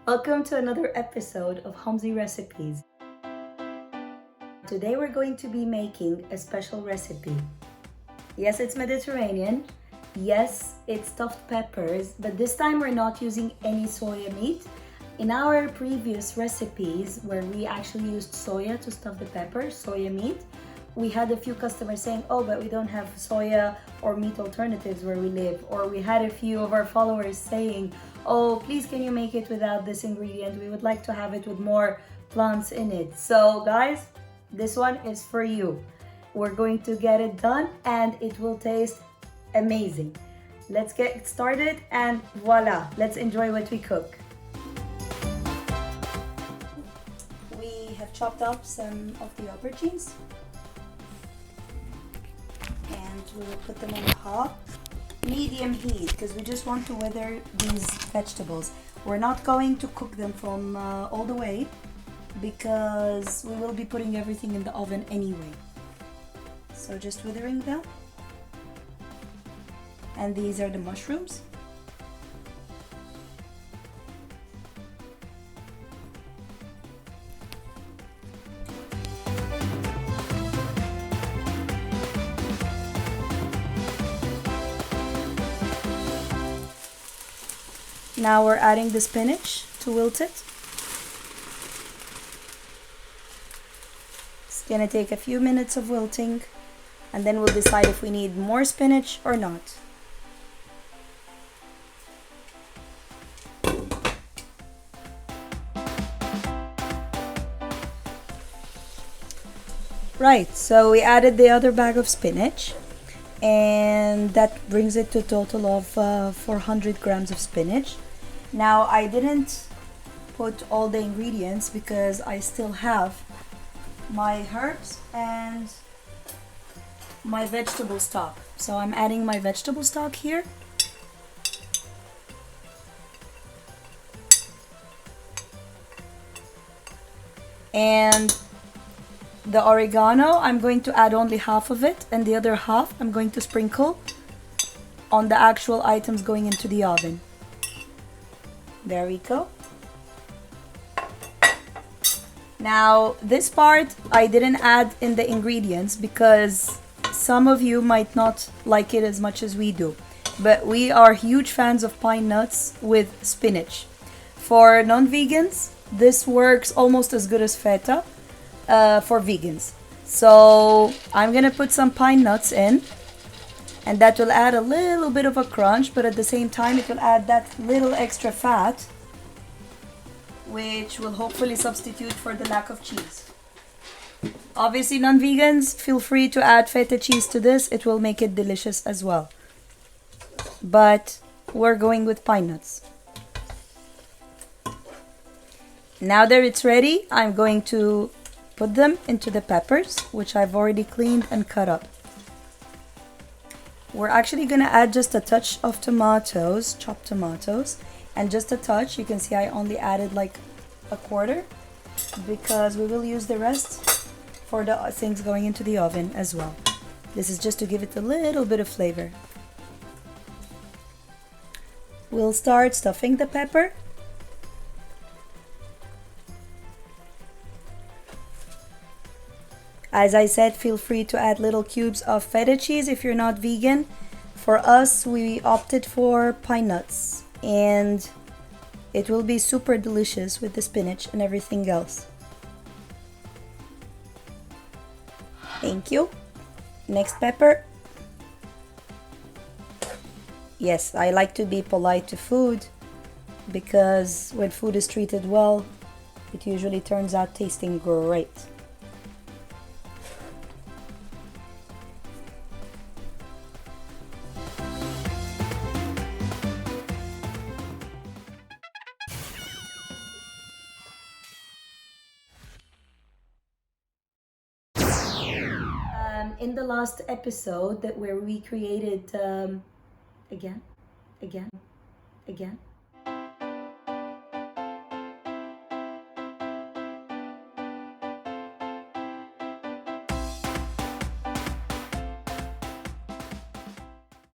Welcome to another episode of Homezy Recipes. Today we're going to be making a special recipe. Yes, it's Mediterranean. Yes, it's stuffed peppers, but this time we're not using any soya meat. In our previous recipes, where we actually used soya to stuff the peppers, soya meat, we had a few customers saying, oh, but we don't have soya or meat alternatives where we live. Or we had a few of our followers saying, oh, please can you make it without this ingredient? We would like to have it with more plants in it. So guys, this one is for you. We're going to get it done and it will taste amazing. Let's get started and voila, let's enjoy what we cook. We have chopped up some of the aubergines. And we will put them on a hot medium heat because we just want to wither these vegetables. We're not going to cook them from all the way because we will be putting everything in the oven anyway. So just withering them. And these are the mushrooms. Now we're adding the spinach to wilt it. It's gonna take a few minutes of wilting and then we'll decide if we need more spinach or not. Right, so we added the other bag of spinach. And that brings it to a total of 400 grams of spinach. Now I didn't put all the ingredients because I still have my herbs and my vegetable stock. So I'm adding my vegetable stock here. And the oregano, I'm going to add only half of it, and the other half I'm going to sprinkle on the actual items going into the oven. There we go. Now this part I didn't add in the ingredients because some of you might not like it as much as we do, but we are huge fans of pine nuts with spinach. For non-vegans, this works almost as good as feta. For vegans. So I'm gonna put some pine nuts in, and that will add a little bit of a crunch, but at the same time it will add that little extra fat, which will hopefully substitute for the lack of cheese. Obviously, non-vegans, feel free to add feta cheese to this. It will make it delicious as well. But we're going with pine nuts. Now that it's ready, I'm going to put them into the peppers, which I've already cleaned and cut up. We're actually gonna add just a touch of tomatoes, chopped tomatoes, and just a touch. You can see I only added like a quarter because we will use the rest for the things going into the oven as well. This is just to give it a little bit of flavor. We'll start stuffing the pepper. As I said, feel free to add little cubes of feta cheese if you're not vegan. For us, we opted for pine nuts, and it will be super delicious with the spinach and everything else. Thank you. Next pepper. Yes, I like to be polite to food because when food is treated well, it usually turns out tasting great. In the last episode where we created again